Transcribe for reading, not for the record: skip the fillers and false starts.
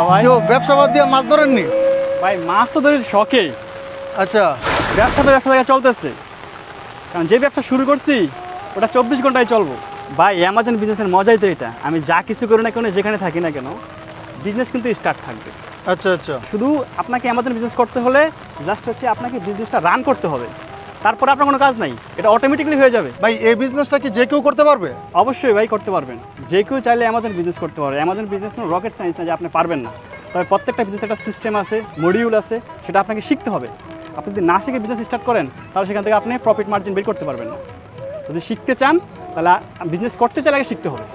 ভাই। কেউ ব্যবসা বাদ দিয়ে মাছ ধরেননি? ভাই মাছ তো ধরে শখেই। আচ্ছা। ব্যবসা জায়গায় চলতেছে, কারণ যে ব্যবসা শুরু করছি ওটা 24 ঘন্টায় চলবো। ভাই অ্যামাজন বিজনেসের মজাই তো এটা, আমি যা কিছু করি না কেন, যেখানে থাকি না কেন, বিজনেস কিন্তু স্টার্ট থাকবে। আচ্ছা আচ্ছা। শুধু আপনাকে অ্যামাজন বিজনেস করতে হলে জাস্ট হচ্ছে আপনাকে বিজনেসটা রান করতে হবে, তারপরে আপনার কোনো কাজ নাই, এটা অটোমেটিক্যালি হয়ে যাবে। ভাই এই বিজনেসটা কি যে কেউ করতে পারবে? অবশ্যই ভাই করতে পারবেন, যে কেউ চাইলে অ্যামাজন বিজনেস করতে পারবে। অ্যামাজন বিজনেস কোনো রকেট সায়েন্স না যে আপনি পারবেন না, তবে প্রত্যেকটা বিজনেস একটা সিস্টেম আছে, মডিউল আছে, সেটা আপনাকে শিখতে হবে। আপনি যদি না শিখে বিজনেস স্টার্ট করেন তাহলে সেখান থেকে আপনি প্রফিট মার্জিন বের করতে পারবেন না। যদি শিখতে চান তাহলে বিজনেস করতে চাইলে আগে শিখতে হবে।